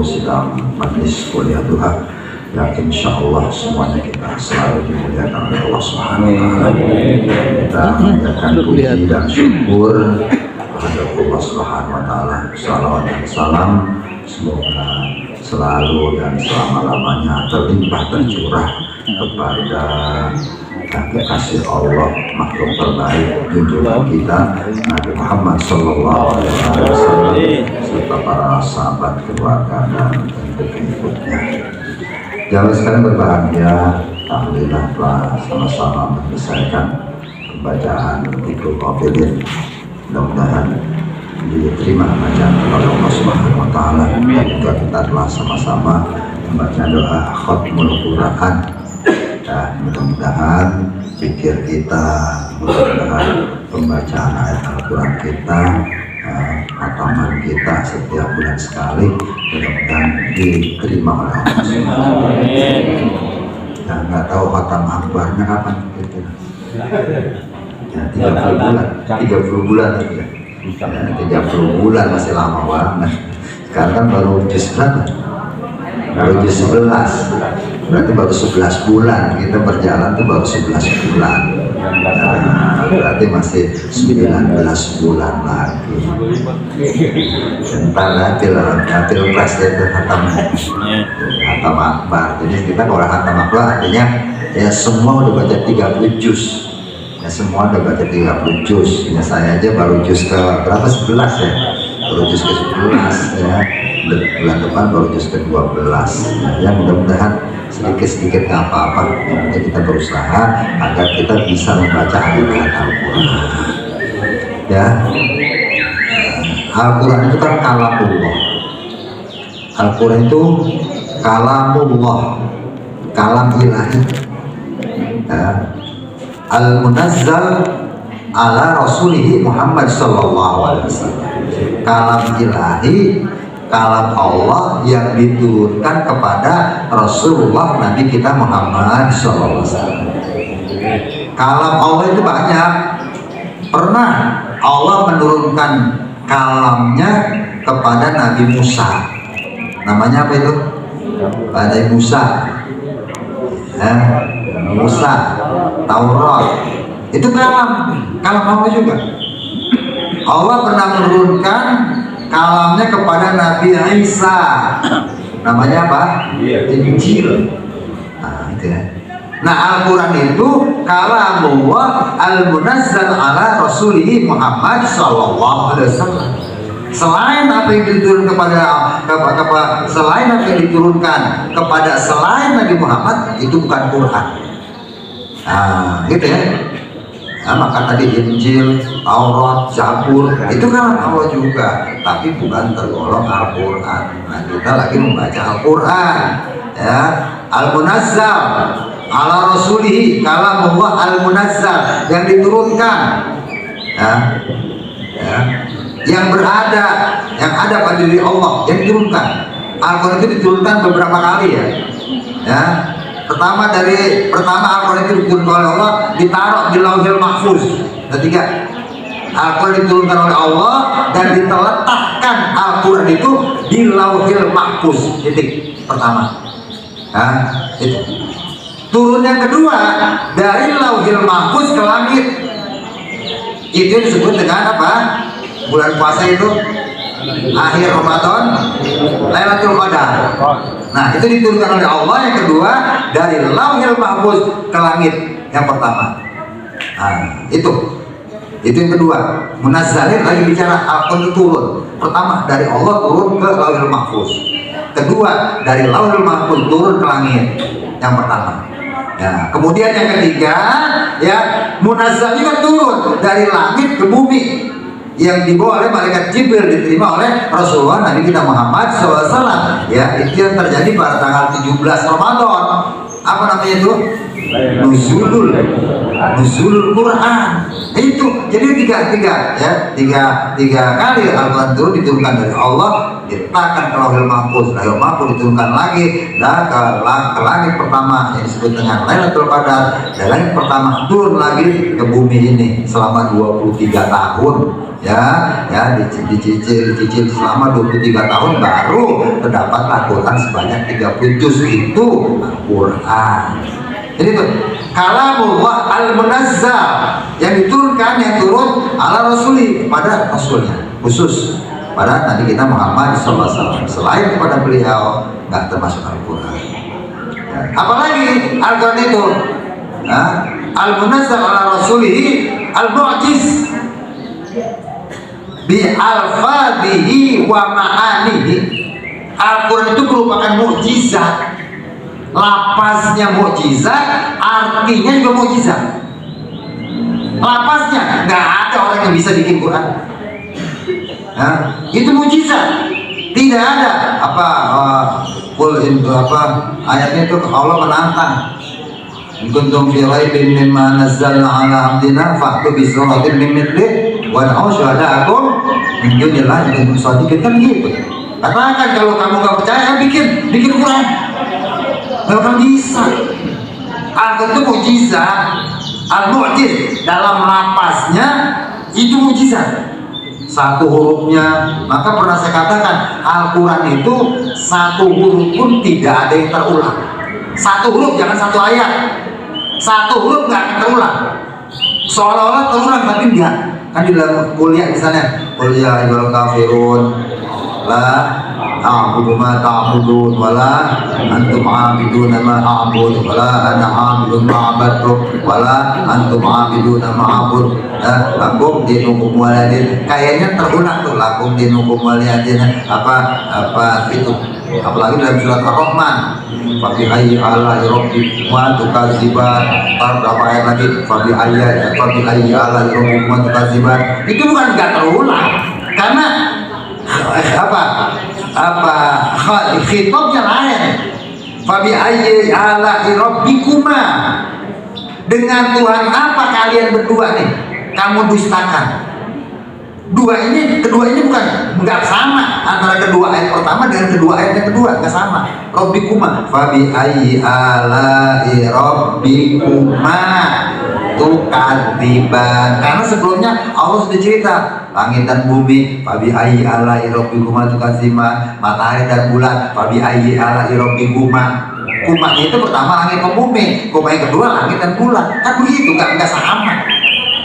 sedang majlis kuliah duha yang insya Allah semuanya kita selalu dimuliakan oleh Allah Subhanahu wa Ta'ala. Kita menjalankan puji dan syukur kepada Allah Subhanahu wa Ta'ala. Salawat dan salam semoga selalu dan selama-lamanya terlimpah tercurah kepada kekasih Allah, makhluk terbaik junjungan kita Nabi Muhammad Sallallahu Alaihi Wasallam serta para sahabat, keluarga dan pengikutnya. Jamaah sekalian berbahagia, alhamdulillah telah sama-sama menyelesaikan pembacaan Dhikrul Ghafilin. Mudah-mudahan diterima bacaan oleh Allah Subhanahu wa Ta'ala, dan juga kita telah sama-sama membaca doa khatmul Quran. Ya, mudah-mudahan pikir kita, mudah-mudahan pembacaan ayat Al-Quran kita, khataman kita setiap bulan sekali, mudah-mudahan diterima oleh Allah. Ya, nggak tahu khatam akbarnya kapan kira-kira? Ya, 30 bulan, 30 bulan ya. Ya, 30 bulan masih lama banget. Sekarang kan baru juz berapa? Baru juz 11. Berarti baru 11 bulan kita berjalan tuh, baru 11 bulan. Nah, berarti masih 19 bulan lagi. Sebentar lagi lah, pilpres itu khatam akbar. Jadi kita kalau khatam akbar artinya ya semua udah baca 30 juz. Ya semua udah baca 30 juz. Ya saya aja baru juz ke berapa? 11 ya. Baru juz ke 11 ya. Bulan depan baru juz ke 12. Ya mudah-mudahan sedikit-sedikit nggak apa-apa, yang penting kita berusaha agar kita bisa membaca ayat Al-Quran. Ya, Al-Quran itu kan kalamullah. Al-Quran itu kalamullah, kalam ilahi. Ya. Al-Munazzal ala Rasulihi Muhammad Sallallahu Alaihi Wasallam. Kalam ilahi, kalam Allah yang diturunkan kepada Rasulullah Nabi kita Muhammad SAW. Kalam Allah itu banyak. Pernah Allah menurunkan kalamnya kepada Nabi Musa. Namanya apa itu? Nabi Musa. Musa, Taurat. Itu kalam Allah juga. Allah pernah menurunkan kalamnya kepada Nabi Isa. Namanya apa? Injil. Nah, itu ya. Nah, Al-Quran itu kalamullah al-munazzal ala Rasulihi Muhammad Sallallahu Alaihi Wasallam. Selain apa yang diturunkan selain apa yang diturunkan kepada selain Nabi Muhammad, itu bukan Quran. Nah, gitu ya. Nah, maka tadi Injil, Taurat, Zabur itu kan Allah juga, tapi bukan tergolong Al-Quran. Nah, kita lagi membaca Al-Quran, ya. Al-Munazzal ala Rasulihi, kalamullah al-Munazzal yang diturunkan, ya. Yang berada, yang ada pada diri Allah, yang diturunkan. Al-Quran itu diturunkan beberapa kali ya. Pertama Al-Quran itu diturunkan oleh Allah, ditaruh di Lauhil Mahfuz. Ketiga, Al-Quran diturunkan oleh Allah dan diteletakkan Al-Quran itu di Lauhil Mahfuz. Titik pertama. Itu. Turun yang kedua dari Lauhil Mahfuz ke langit. Itu disebut dengan apa? Bulan puasa itu akhir Ramadan, Lailatul Qadar. Nah, itu diturunkan oleh Allah. Yang kedua dari Lauhil Mahfuz ke langit. Yang pertama. Nah, itu yang kedua. Munazzalin lagi bicara Al-Quran turun. Pertama dari Allah turun ke Lauhil Mahfuz. Kedua dari Lauhil Mahfuz turun ke langit. Yang pertama. Ya, kemudian yang ketiga ya, munazzal juga turun dari langit ke bumi, yang dibawa oleh malaikat Jibril, diterima oleh Rasulullah Nabi kita Muhammad SAW. Ya, itu yang terjadi pada tanggal 17 Ramadan. Apa namanya itu? Nuzulul Quran. Itu jadi tiga kali Al-Quran itu diturunkan dari Allah, diletakkan ke Lauhil Mahfuz. Lauhil Mahfuz diturunkan lagi ke langit pertama yang disebut dengan Lailatul Qadar. Dan langit pertama turun lagi ke bumi ini selama 23 tahun. dicicil selama 23 tahun baru terdapatlah Quran sebanyak 30 juz. Itu Al-Quran. Jadi itu kalamullah al-munazzal, yang diturunkan, yang turun ala rasuli, pada rasulnya khusus pada Nabi kita Muhammad SAW. Selain kepada beliau nggak termasuk Al-Quran. Apalagi Al-Quran itu al-munazzal ala rasulihi al-mu'jiz bi alfadhihi wa ma'anihi. Al-Quran itu merupakan mukjizat. Lapasnya mukjizat, artinya juga mukjizat. Lapasnya nggak ada orang yang bisa bikin Quran. Itu mukjizat. Tidak ada ayatnya itu Allah menantang. Kuntum fi raibin mimma nazzalna ala abdina fa'tu bi suratin min mithlihi wa na'u syuhada'akum min dunillahi in kuntum shadiqin. Kan gitu. Katakan kalau kamu nggak percaya, bikin Quran. Nggak akan bisa. Al-Quran itu mukjizat. Al-mu'jiz, dalam lapasnya itu mukjizat. Satu hurufnya, maka pernah saya katakan Al-Quran itu satu huruf pun tidak ada yang terulang. Satu huruf, jangan satu ayat. Satu huruf nggak akan terulang. Seolah-olah terulang tapi enggak. Kan di dalam kuliah misalnya, kuliah ibal kafirun la a'budu ma ta'budun wala antum 'abidun ma a'budu wala ana 'abidun ma 'abadtum wala antum 'abidun ma a'bud. Lakum dinukum waliyadin. Kayaknya terulang tuh, lakum dinukum waliyadin apa itu. Apalagi dalam surat Ar-Rahman, fa bi ayyi ala'i rabbikuma tukadziban. Berapa ayat lagi, fa bi ayyi ala'i rabbikuma tukadziban. Itu bukan enggak terulang, karena khitabnya lain. Fa bi ayyi ala'i rabbikuma, dengan Tuhan apa kalian berdua nih kamu dustakan? Kedua ini bukan nggak sama antara kedua ayat pertama dengan kedua ayat yang kedua, nggak sama. Rabbikuma fa bi ayyi ala'i rabbikuma tukadziban. Karena sebelumnya Allah sudah cerita langit dan bumi fa bi ayyi ala'i rabbikuma tukadziban, matahari dan bulan fa bi ayyi ala'i rabbikuma. Kumanya itu pertama langit dan bumi, kuma yang kedua langit dan bulan. Kan begitu, nggak sama.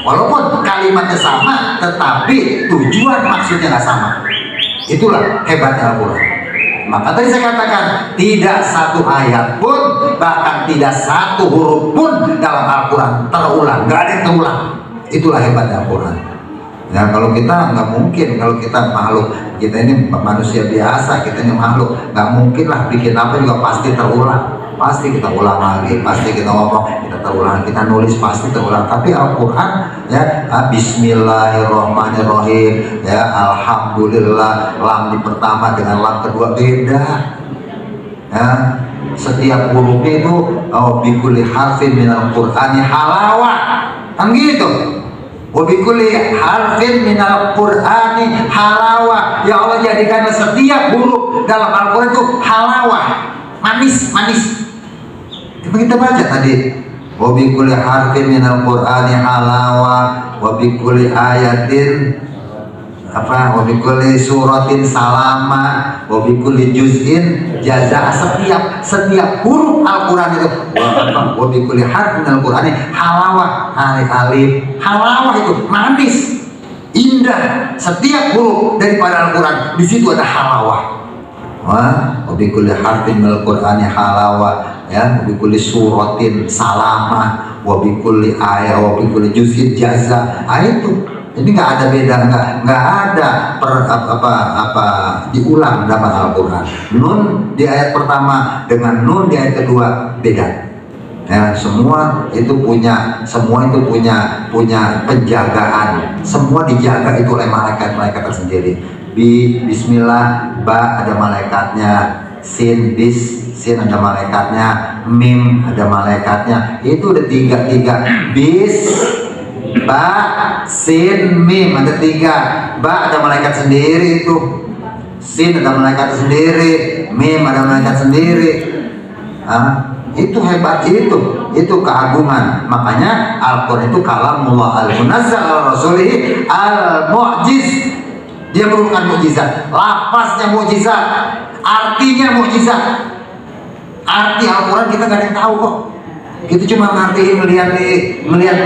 Walaupun kalimatnya sama, tetapi tujuan maksudnya nggak sama. Itulah hebatnya Al-Quran. Maka tadi saya katakan, tidak satu ayat pun, bahkan tidak satu huruf pun dalam Al-Quran terulang. Nggak ada yang terulang. Itulah hebatnya Al-Quran. Ya, kalau kita nggak mungkin, kalau kita makhluk, kita ini manusia biasa, kita ini makhluk, nggak mungkin lah bikin apa juga pasti terulang. Pasti kita ulang lagi, pasti kita ngomong, kita terulang, kita nulis pasti terulang. Tapi Al-Quran ya, Bismillahirrahmanirrahim, ya Alhamdulillah, lam di pertama dengan lam kedua beda. Ya, setiap hurufnya itu bikulli harfin minal Qur'ani halawah, kan gitu. Wabikulli harfin minal Qur'ani halawah. Ya Allah, jadikanlah setiap huruf dalam Al-Quran itu halawah, manis. Kita baca tadi, wabikulli harfin minal Qur'ani halawah, wabikulli ayatin wabikulli suratin salama, wabikulli juz'in jaza. Setiap huruf Al-Quran itu wabikulli harfin minal Qur'ani halawah, alif halawah itu manis, indah. Setiap huruf daripada Al-Quran di situ ada halawah. Wabikulli harfin minal Qur'ani halawah, ya wabikulli suratin salama, wabikulli ayat, wabikulli juz'in jaza. Itu jadi nggak ada beda, nggak ada diulang dalam Al-Quran. Nun di ayat pertama dengan nun di ayat kedua beda. Ya, semua itu punya penjagaan. Semua dijaga itu oleh malaikat tersendiri. Bismillah, ba ada malaikatnya, sin ada malaikatnya, mim ada malaikatnya. Itu ada tiga. Bis, ba, sin, mim ada tiga. Ba ada malaikat sendiri itu, sin ada malaikat sendiri, mim ada malaikat sendiri. Itu hebat, itu keagungan. Makanya Al-Quran itu kalamullah al-munazzal al-rasulih al-mu'jiz. Dia merupakan mukjizat, lafaznya mukjizat, artinya mukjizat. Arti Al-Quran kita gak ada yang tahu kok. Kita cuma ngerti melihat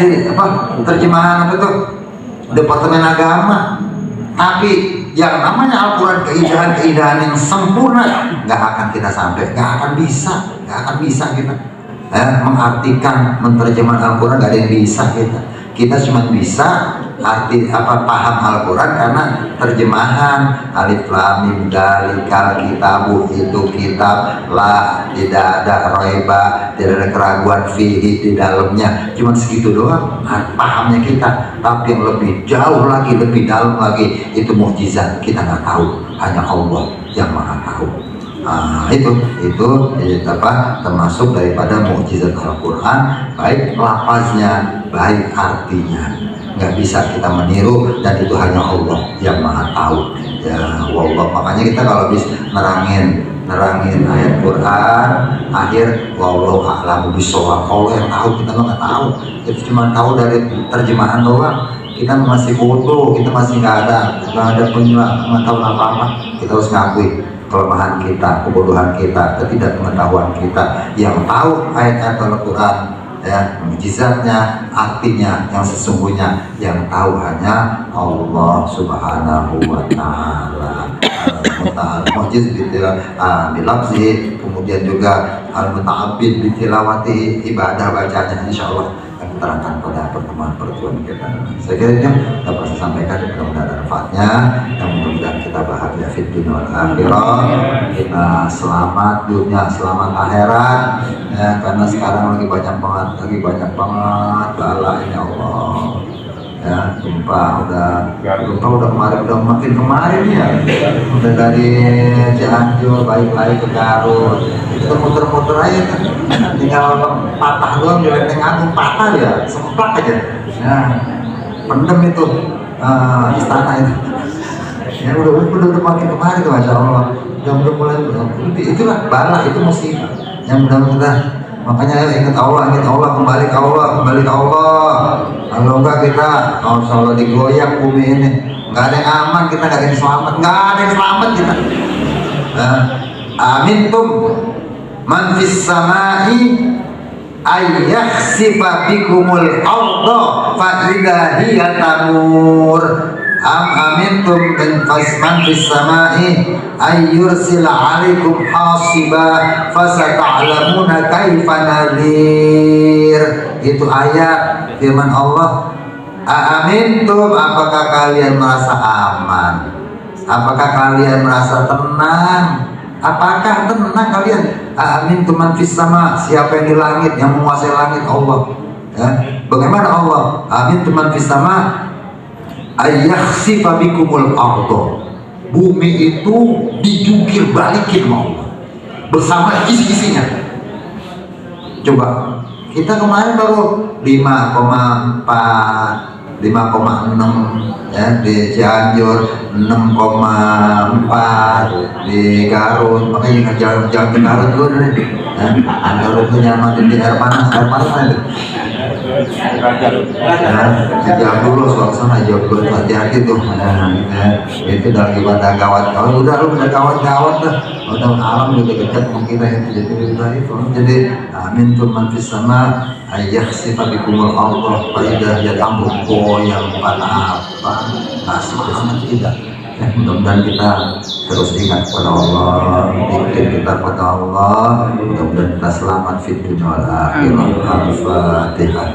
di apa terjemahan apa tuh Departemen Agama. Tapi yang namanya Al-Quran, keindahan yang sempurna, nggak akan kita sampai, nggak akan bisa kita mengartikan, menerjemahkan Al-Quran. Nggak ada yang bisa kita cuma bisa paham Al-Quran karena terjemahan alif lam mim dalikal kitabu, itu kitab lah, tidak ada raiba, tidak ada keraguan fihi di dalamnya. Cuma segitu doang pahamnya kita. Tapi yang lebih jauh lagi, lebih dalam lagi, itu mukjizat, kita nggak tahu, hanya Allah yang maha tahu. Itu termasuk daripada mukjizat Al-Quran, baik lafaznya, baik artinya. Nggak bisa kita meniru, dan itu hanya Allah yang maha tahu. Ya wallah, makanya kita kalau habis nerangin ayat Quran akhir wallahu a'lamu bishawab, Allah yang tahu, kita nggak tahu. Kita cuma tahu dari terjemahan doang. Kita masih bodoh, kita masih nggak ada pengetahuan apa-apa. Kita harus ngakui kelemahan kita, kebodohan kita, ketidakpengetahuan kita. Yang tahu ayat-ayat Al-Quran, ya, mukjizatnya, artinya yang sesungguhnya, yang tahu hanya Allah Subhanahu wa Ta'ala. Al-Mu'jiz bilafzi, kemudian juga al-muta'abbid bitilawati, ibadah bacanya, insyaallah akan terangkan pada pertemuan kita. Saya kira ini dapat saya sampaikan, mudah-mudahan ada manfaatnya, dan mudah-mudahan kita bahagia fid dunya wal akhirah, kita selamat dunia, selamat akhirat, ya, karena sekarang lagi banyak banget bala ini Allah. Ya, gempa udah kemarin, udah makin kemarin ya, udah dari Cianjur balik lagi ke Garut, itu muter-muter aja kan, tinggal patah doang di Lenteng Agung, patah ya, semplak aja, nah pendem itu istana itu, ya udah makin kemarin tuh, masya Allah, udah mulai, itulah bala, itu musibah yang mudah-mudahan. Makanya ingat Allah, kembali ke Allah. Kalau enggak kita, insya Allah digoyak bumi ini, nggak ada yang aman, kita nggak ada yang selamat, kita. Amin tum man fis samai ayyakhsifa bikumul arda fa idza hiya tamur. Amintum man fis samai ayyursil alaikum hasiba fasata'lamuna kaifa nadhir. Itu ayat firman Allah. Amintum, apakah kalian merasa aman? Apakah kalian merasa tenang? Apakah tenang kalian? Amintum man fis sama, siapa yang di langit, yang menguasai langit? Allah. Ya. Bagaimana Allah? Amintum man fis sama ayyakhsifa bikumul arda, bumi itu dijungkir balikin sama Allah bersama isi-isinya. Coba kita kemarin baru 5,6 ya di Cianjur, 6,4 di Garut. Makanya jangan ke Garut dulu deh. Garut itu nyaman di air panas itu. Jauh dulu soal sana, jauh dulu, hati-hati tuh. Itu dalam ibadah gawat. Kalau udah gawat tuh, udah alam udah dekat sama kita itu. Jadi amin tuh manfis sama ayyakhsifa bikumul Allah fa idza hiya tamur, yang pada apa asma tidak. Mudah-mudahan kita terus ingat pada Allah, pikir kita pada Allah, mudah-mudahan kita selamat fid dunya wal akhirah. Al-Fatihah.